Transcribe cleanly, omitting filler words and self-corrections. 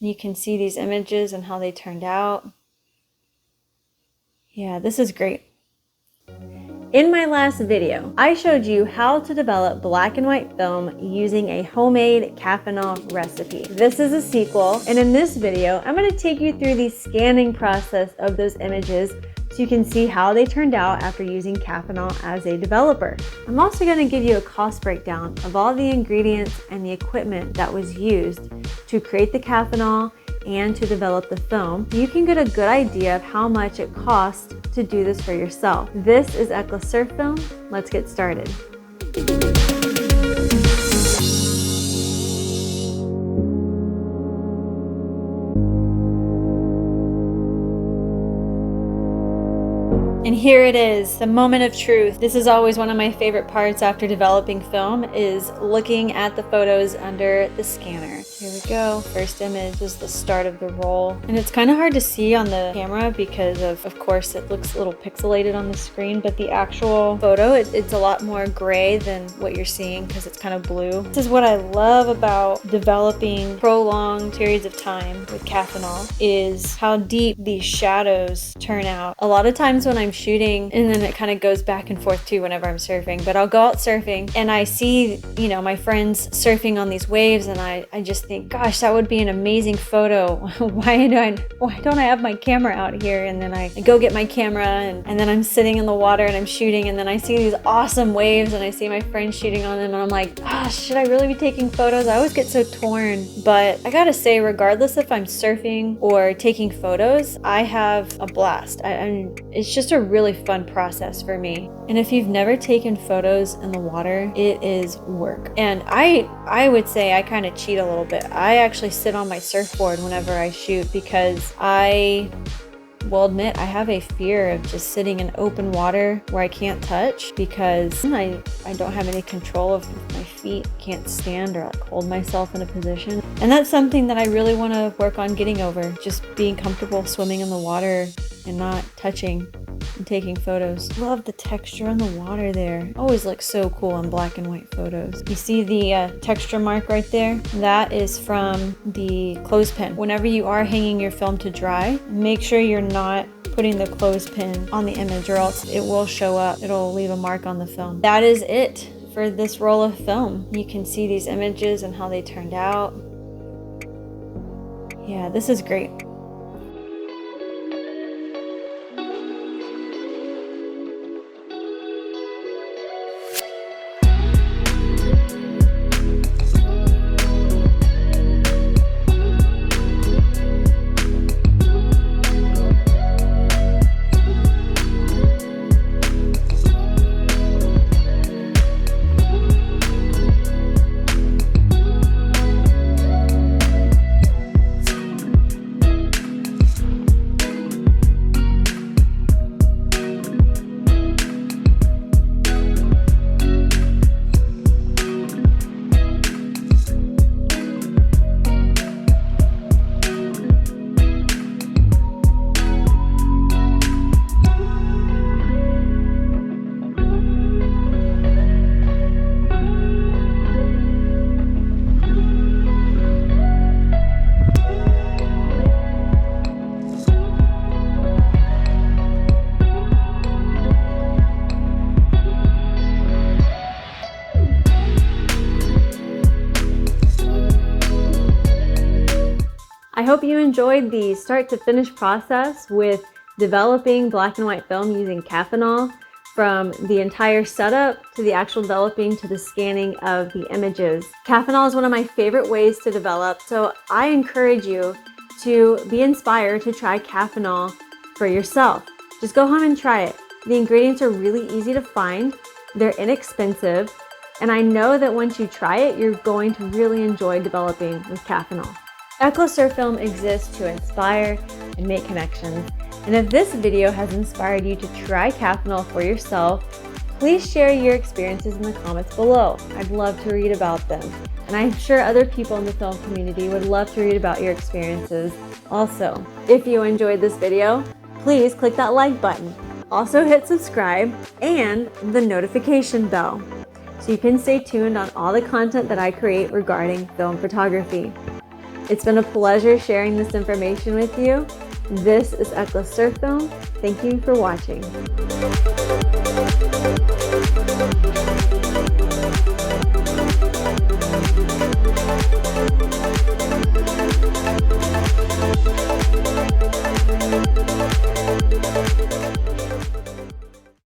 You can see these images and how they turned out. Yeah, this is great. In my last video, I showed you how to develop black and white film using a homemade Caffenol recipe. This is a sequel, and in this video, I'm going to take you through the scanning process of those images so you can see how they turned out after using Caffenol as a developer. I'm also going to give you a cost breakdown of all the ingredients and the equipment that was used to create the Caffenol and to develop the film, so you can get a good idea of how much it costs to do this for yourself. This is Ekla Surf Film. Let's get started. And here it is, the moment of truth. This is always one of my favorite parts after developing film, is looking at the photos under the scanner. Here we go. First image is the start of the roll. And it's kind of hard to see on the camera because of course, it looks a little pixelated on the screen, but the actual photo, it's a lot more gray than what you're seeing because it's kind of blue. This is what I love about developing prolonged periods of time with Caffenol, is how deep these shadows turn out. A lot of times when I'm shooting, and then it kind of goes back and forth too whenever I'm surfing, but I'll go out surfing and I see, you know, my friends surfing on these waves, and I just think, gosh, that would be an amazing photo. Why don't I have my camera out here? And then I go get my camera, and then I'm sitting in the water and I'm shooting, and then I see these awesome waves and I see my friends shooting on them, and I'm like, gosh, should I really be taking photos? I always get so torn. But I gotta say, regardless if I'm surfing or taking photos, I have a blast. It's just a really fun process for me. And if you've never taken photos in the water, it is work. And I would say I kind of cheat a little bit. I actually sit on my surfboard whenever I shoot because I will admit I have a fear of just sitting in open water where I can't touch, because I don't have any control of my feet, can't stand or like hold myself in a position. And that's something that I really want to work on getting over, just being comfortable swimming in the water and not touching and taking photos. Love the texture on the water there. Always looks so cool in black and white photos. You see the texture mark right there? That is from the clothespin. Whenever you are hanging your film to dry, make sure you're not putting the clothespin on the image, or else it will show up. It'll leave a mark on the film. That is it for this roll of film. You can see these images and how they turned out. Yeah, this is great. I hope you enjoyed the start to finish process with developing black and white film using Caffenol, from the entire setup to the actual developing to the scanning of the images. Caffenol is one of my favorite ways to develop, so I encourage you to be inspired to try Caffenol for yourself. Just go home and try it. The ingredients are really easy to find, they're inexpensive, and I know that once you try it, you're going to really enjoy developing with Caffenol. Ekla Surf Film exists to inspire and make connections. And if this video has inspired you to try Caffenol for yourself, please share your experiences in the comments below. I'd love to read about them. And I'm sure other people in the film community would love to read about your experiences also. If you enjoyed this video, please click that like button. Also hit subscribe and the notification bell so you can stay tuned on all the content that I create regarding film photography. It's been a pleasure sharing this information with you. This is Ekla Surf Film. Thank you for watching.